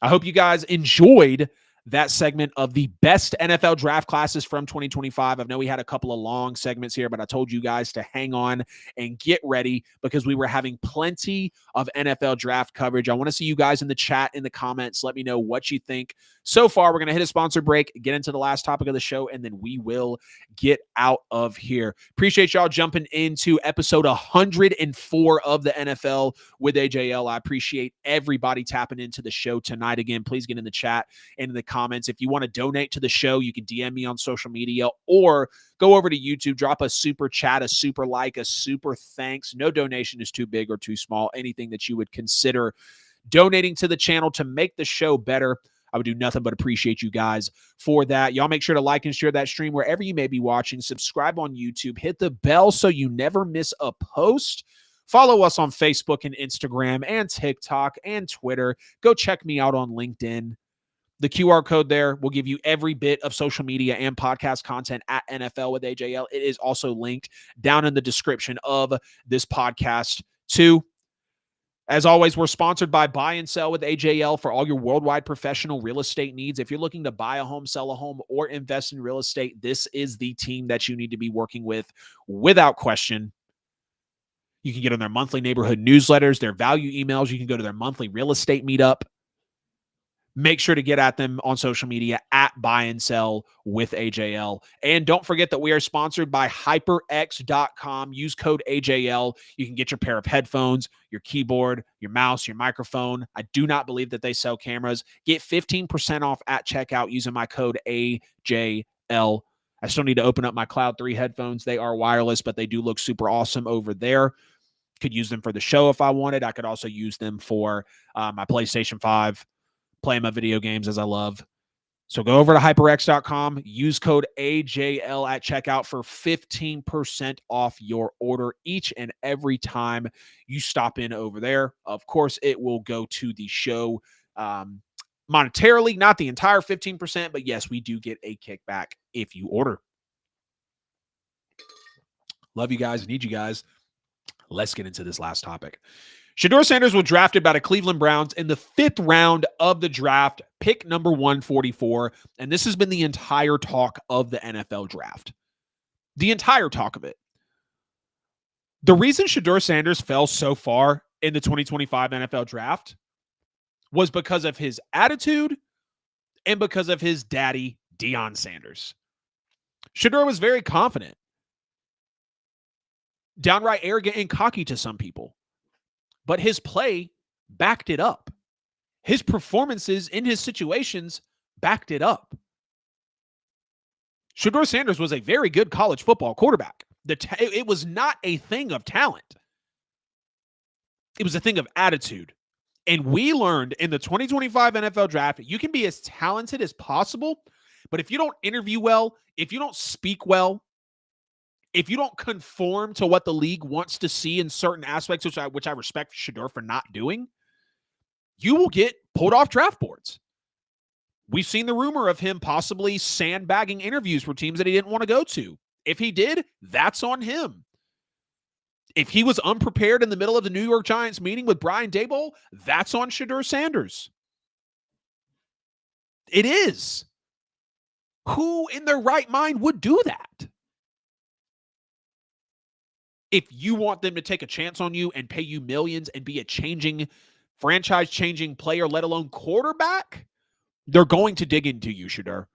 Speaker 1: I hope you guys enjoyed that segment of the best NFL draft classes from 2025. I know we had a couple of long segments here, but I told you guys to hang on and get ready because we were having plenty of NFL draft coverage. I want to see you guys in the chat, in the comments. Let me know what you think. So far, we're going to hit a sponsor break, get into the last topic of the show, and then we will get out of here. Appreciate y'all jumping into episode 104 of the NFL with AJL. I appreciate everybody tapping into the show tonight. Again, please get in the chat and in the comments. If you want to donate to the show, you can DM me on social media or go over to YouTube, drop a super chat, a super like, a super thanks. No donation is too big or too small. Anything that you would consider donating to the channel to make the show better, I would do nothing but appreciate you guys for that. Y'all make sure to like and share that stream wherever you may be watching. Subscribe on YouTube. Hit the bell so you never miss a post. Follow us on Facebook and Instagram and TikTok and Twitter. Go check me out on LinkedIn. The QR code there will give you every bit of social media and podcast content at NFL with AJL. It is also linked down in the description of this podcast too. As always, we're sponsored by Buy and Sell with AJL for all your worldwide professional real estate needs. If you're looking to buy a home, sell a home, or invest in real estate, this is the team that you need to be working with without question. You can get on their monthly neighborhood newsletters, their value emails. You can go to their monthly real estate meetup. make sure to get at them on social media at Buy and Sell with AJL. And don't forget that we are sponsored by HyperX.com. Use code AJL. You can get your pair of headphones, your keyboard, your mouse, your microphone. I do not believe that they sell cameras. Get 15% off at checkout using my code AJL. I still need to open up my Cloud 3 headphones. They are wireless, but they do look super awesome over there. Could use them for the show if I wanted. I could also use them for my PlayStation 5. Playing my video games as I love. So go over to HyperX.com, use code AJL at checkout for 15% off your order each and every time you stop in over there. Of course, it will go to the show monetarily, not the entire 15%, but yes, we do get a kickback if you order. Love you guys, need you guys. Let's get into this last topic. Shedeur Sanders was drafted by the Cleveland Browns in the 5th round of the draft, pick number 144. And this has been the entire talk of the NFL draft. The entire talk of it. The reason Shedeur Sanders fell so far in the 2025 NFL draft was because of his attitude and because of his daddy, Deion Sanders. Shedeur was very confident, downright arrogant and cocky to some people. But his play backed it up. His performances in his situations backed it up. Shedeur Sanders was a very good college football quarterback. It was not a thing of talent. It was a thing of attitude. And we learned in the 2025 NFL draft, you can be as talented as possible, but if you don't interview well, if you don't speak well, if you don't conform to what the league wants to see in certain aspects, which I respect Shedeur for not doing, you will get pulled off draft boards. We've seen the rumor of him possibly sandbagging interviews for teams that he didn't want to go to. If he did, that's on him. If he was unprepared in the middle of the New York Giants meeting with Brian Daboll, that's on Shedeur Sanders. It is. Who in their right mind would do that? If you want them to take a chance on you and pay you millions and be a franchise-changing player, let alone quarterback, they're going to dig into you, Shedeur.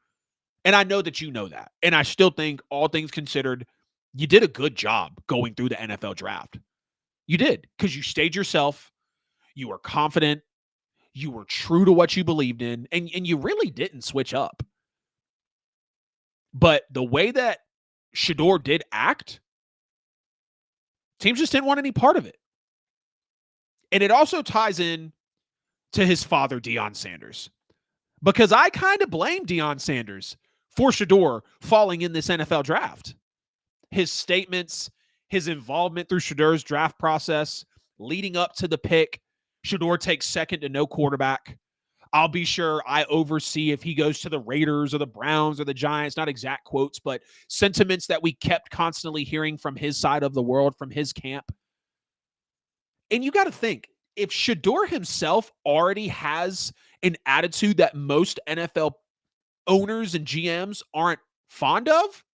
Speaker 1: And I know that you know that. And I still think, all things considered, you did a good job going through the NFL draft. You did, because you stayed yourself. You were confident. You were true to what you believed in. And you really didn't switch up. But the way that Shedeur did act, teams just didn't want any part of it. And it also ties in to his father, Deion Sanders. Because I kind of blame Deion Sanders for Shedeur falling in this NFL draft. His statements, his involvement through Shedeur's draft process, leading up to the pick, Shedeur takes second to no quarterback. I'll be sure I oversee if he goes to the Raiders or the Browns or the Giants, not exact quotes, but sentiments that we kept constantly hearing from his side of the world, from his camp. And you got to think, if Shedeur himself already has an attitude that most NFL owners and GMs aren't fond of,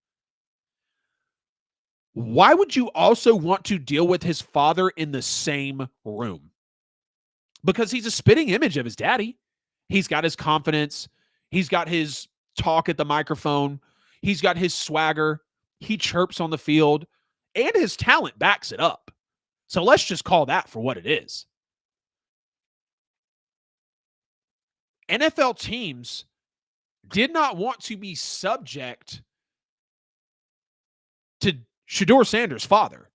Speaker 1: why would you also want to deal with his father in the same room? Because he's a spitting image of his daddy. He's got his confidence. He's got his talk at the microphone. He's got his swagger. He chirps on the field. And his talent backs it up. So let's just call that for what it is. NFL teams did not want to be subject to Shedeur Sanders' father.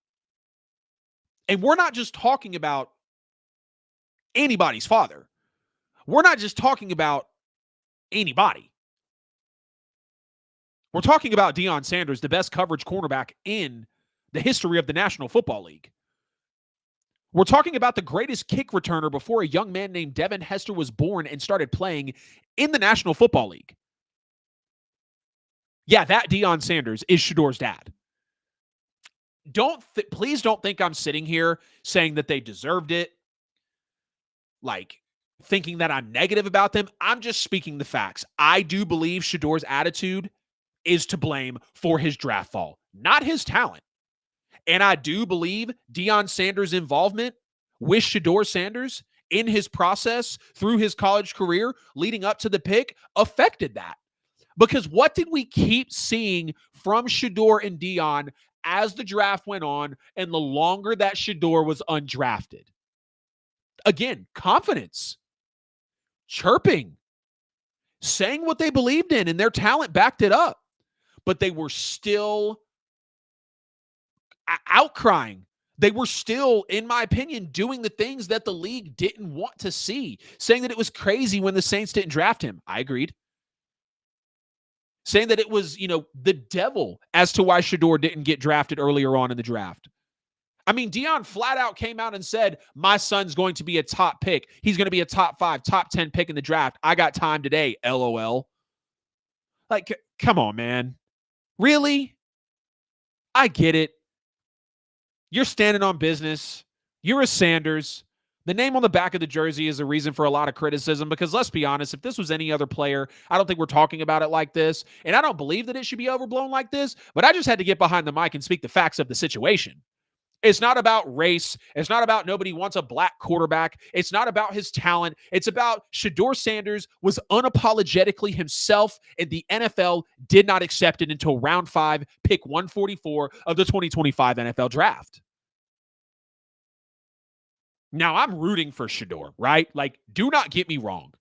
Speaker 1: And we're not just talking about anybody's father. We're not just talking about anybody. We're talking about Deion Sanders, the best coverage cornerback in the history of the National Football League. We're talking about the greatest kick returner before a young man named Devin Hester was born and started playing in the National Football League. Yeah, that Deion Sanders is Shedeur's dad. Please don't think I'm sitting here saying that they deserved it, like thinking that I'm negative about them. I'm just speaking the facts. I do believe Shedeur's attitude is to blame for his draft fall, not his talent. And I do believe Deion Sanders' involvement with Shedeur Sanders in his process through his college career leading up to the pick affected that. Because what did we keep seeing from Shedeur and Deion as the draft went on and the longer that Shedeur was undrafted? Again, confidence, chirping, saying what they believed in, and their talent backed it up. But they were still outcrying. They were still, in my opinion, doing the things that the league didn't want to see, saying that it was crazy when the Saints didn't draft him. I agreed. Saying that it was, the devil as to why Shedeur didn't get drafted earlier on in the draft. I mean, Deion flat out came out and said, my son's going to be a top pick. He's going to be a top 5, top 10 pick in the draft. I got time today, LOL. Like, come on, man. Really? I get it. You're standing on business. You're a Sanders. The name on the back of the jersey is a reason for a lot of criticism because let's be honest, if this was any other player, I don't think we're talking about it like this. And I don't believe that it should be overblown like this, but I just had to get behind the mic and speak the facts of the situation. It's not about race. It's not about nobody wants a black quarterback. It's not about his talent. It's about Shedeur Sanders was unapologetically himself, and the NFL did not accept it until round 5, pick 144 of the 2025 NFL draft. Now, I'm rooting for Shedeur, right? Like, do not get me wrong.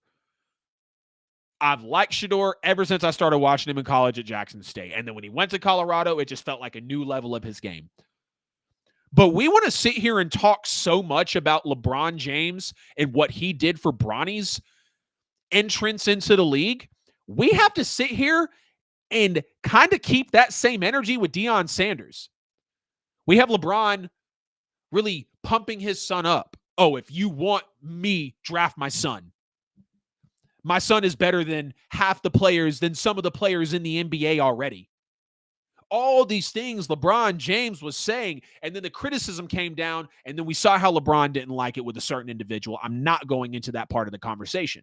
Speaker 1: I've liked Shedeur ever since I started watching him in college at Jackson State. And then when he went to Colorado, it just felt like a new level of his game. But we want to sit here and talk so much about LeBron James and what he did for Bronny's entrance into the league. We have to sit here and kind of keep that same energy with Deion Sanders. We have LeBron really pumping his son up. Oh, if you want me, draft my son. My son is better than half the players, than some of the players in the NBA already. All these things LeBron James was saying, and then the criticism came down, and then we saw how LeBron didn't like it with a certain individual. I'm not going into that part of the conversation.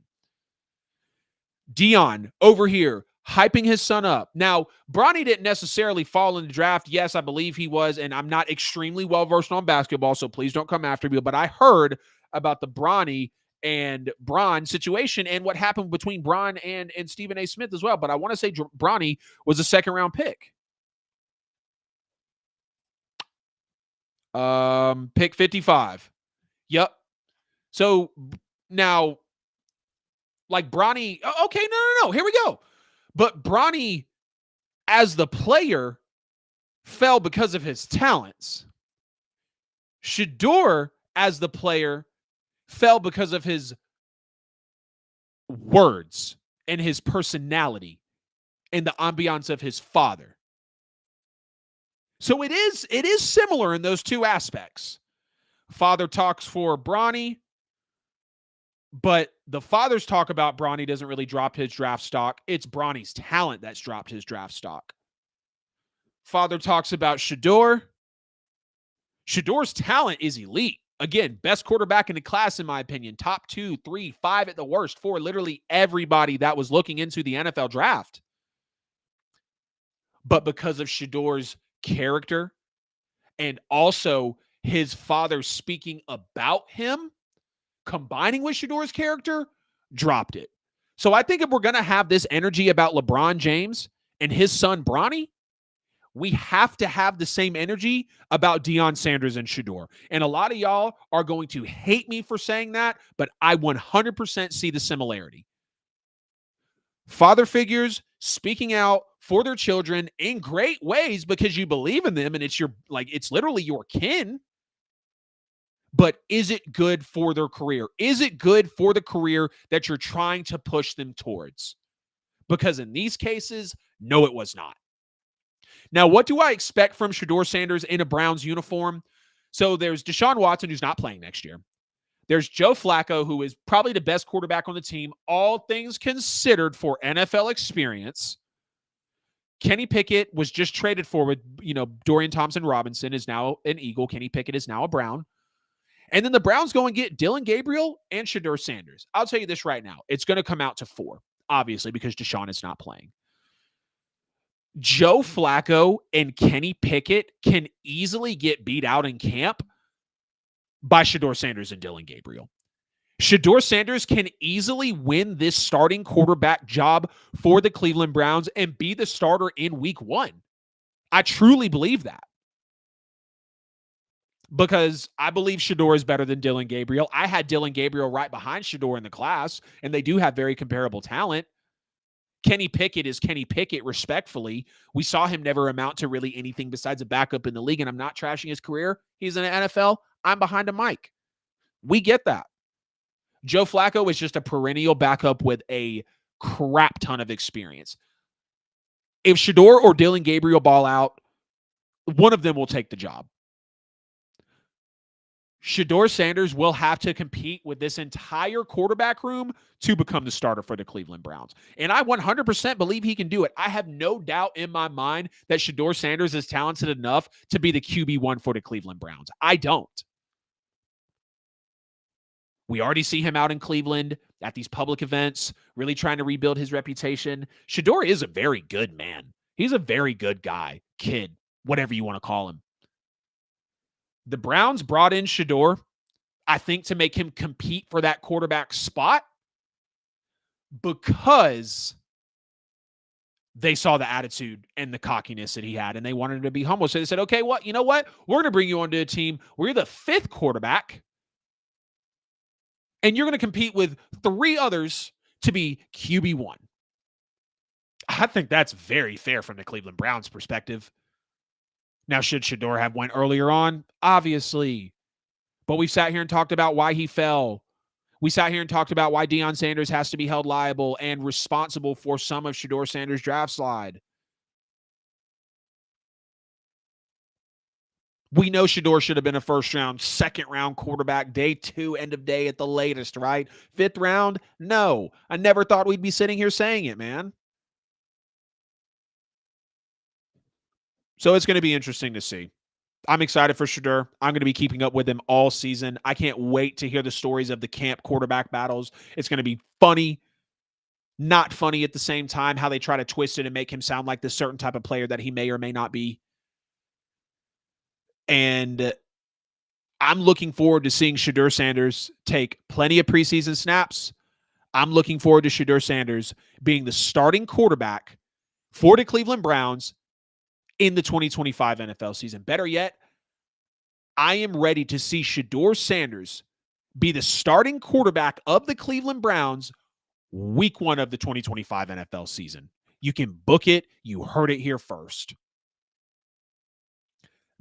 Speaker 1: Deion over here hyping his son up. Now, Bronny didn't necessarily fall in the draft. Yes, I believe he was, and I'm not extremely well-versed on basketball, so please don't come after me, but I heard about the Bronny and Bron situation and what happened between Bron and Stephen A. Smith as well, but I want to say Bronny was a second-round pick. Pick 55. Yep. So now, like Bronny, okay, no. Here we go. But Bronny, as the player, fell because of his talents. Shedeur, as the player, fell because of his words and his personality and the ambiance of his father. So it is similar in those two aspects. Father talks for Bronny, but the father's talk about Bronny doesn't really drop his draft stock. It's Bronny's talent that's dropped his draft stock. Father talks about Shedeur. Shedeur's talent is elite. Again, best quarterback in the class, in my opinion. Top 2, 3, 5 at the worst for literally everybody that was looking into the NFL draft. But because of Shedeur's character and also his father speaking about him, combining with Shedeur's character, dropped it. So I think if we're going to have this energy about LeBron James and his son Bronny, we have to have the same energy about Deion Sanders and Shedeur. And a lot of y'all are going to hate me for saying that, but I 100% see the similarity. Father figures speaking out for their children in great ways because you believe in them and it's literally your kin. But is it good for their career? Is it good for the career that you're trying to push them towards? Because in these cases, no, it was not. Now, what do I expect from Shedeur Sanders in a Browns uniform? So there's Deshaun Watson, who's not playing next year. There's Joe Flacco, who is probably the best quarterback on the team, all things considered, for NFL experience. Kenny Pickett was just traded for with, Dorian Thompson-Robinson is now an Eagle. Kenny Pickett is now a Brown. And then the Browns go and get Dylan Gabriel and Shedeur Sanders. I'll tell you this right now. It's going to come out to 4, obviously, because Deshaun is not playing. Joe Flacco and Kenny Pickett can easily get beat out in camp by Shedeur Sanders and Dylan Gabriel. Shedeur Sanders can easily win this starting quarterback job for the Cleveland Browns and be the starter in week 1. I truly believe that. Because I believe Shedeur is better than Dillon Gabriel. I had Dillon Gabriel right behind Shedeur in the class, and they do have very comparable talent. Kenny Pickett is Kenny Pickett, respectfully. We saw him never amount to really anything besides a backup in the league, and I'm not trashing his career. He's in the NFL. I'm behind a mic. We get that. Joe Flacco is just a perennial backup with a crap ton of experience. If Shedeur or Dillon Gabriel ball out, one of them will take the job. Shedeur Sanders will have to compete with this entire quarterback room to become the starter for the Cleveland Browns. And I 100% believe he can do it. I have no doubt in my mind that Shedeur Sanders is talented enough to be the QB1 for the Cleveland Browns. I don't. We already see him out in Cleveland at these public events, really trying to rebuild his reputation. Shedeur is a very good man. He's a very good guy, kid, whatever you want to call him. The Browns brought in Shedeur, I think, to make him compete for that quarterback spot because they saw the attitude and the cockiness that he had, and they wanted him to be humble. So they said, okay, what? You know what? We're going to bring you onto a team where you're the 5th quarterback, and you're going to compete with 3 others to be QB1. I think that's very fair from the Cleveland Browns perspective. Now, should Shedeur have went earlier on? Obviously. But we've sat here and talked about why he fell. We sat here and talked about why Deion Sanders has to be held liable and responsible for some of Shedeur Sanders' draft slide. We know Shedeur should have been a first-round, second-round quarterback, day 2, end of day at the latest, right? 5th round? No. I never thought we'd be sitting here saying it, man. So it's going to be interesting to see. I'm excited for Shedeur. I'm going to be keeping up with him all season. I can't wait to hear the stories of the camp quarterback battles. It's going to be funny, not funny at the same time, how they try to twist it and make him sound like this certain type of player that he may or may not be. And I'm looking forward to seeing Shedeur Sanders take plenty of preseason snaps. I'm looking forward to Shedeur Sanders being the starting quarterback for the Cleveland Browns in the 2025 NFL season. Better yet, I am ready to see Shedeur Sanders be the starting quarterback of the Cleveland Browns week 1 of the 2025 NFL season. You can book it. You heard it here first.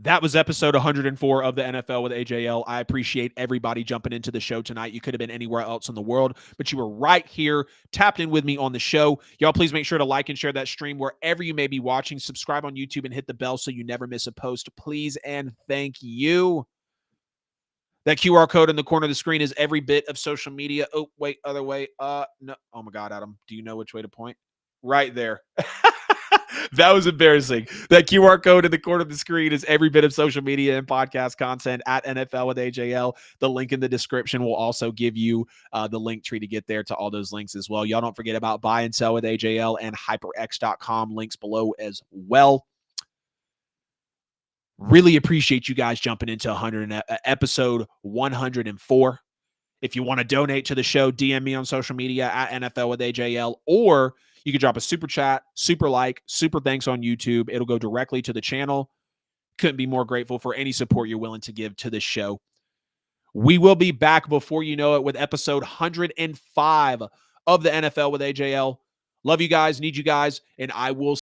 Speaker 1: That was episode 104 of the NFL with AJL. I appreciate everybody jumping into the show tonight. You could have been anywhere else in the world, but you were right here, tapped in with me on the show. Y'all, please make sure to like and share that stream wherever you may be watching. Subscribe on YouTube and hit the bell so you never miss a post. Please and thank you. That QR code in the corner of the screen is every bit of social media. Oh, wait, other way. No. Oh my God, Adam. Do you know which way to point? Right there. That was embarrassing. That QR code in the corner of the screen is every bit of social media and podcast content at NFL with AJL. The link in the description will also give you the link tree to get there to all those links as well. Y'all don't forget about Buy and Sell with AJL and HyperX.com. Links below as well. Really appreciate you guys jumping into episode 104. If you want to donate to the show, DM me on social media at NFL with AJL, or you can drop a super chat, super like, super thanks on YouTube. It'll go directly to the channel. Couldn't be more grateful for any support you're willing to give to this show. We will be back before you know it with episode 105 of the NFL with AJL. Love you guys, need you guys, and I will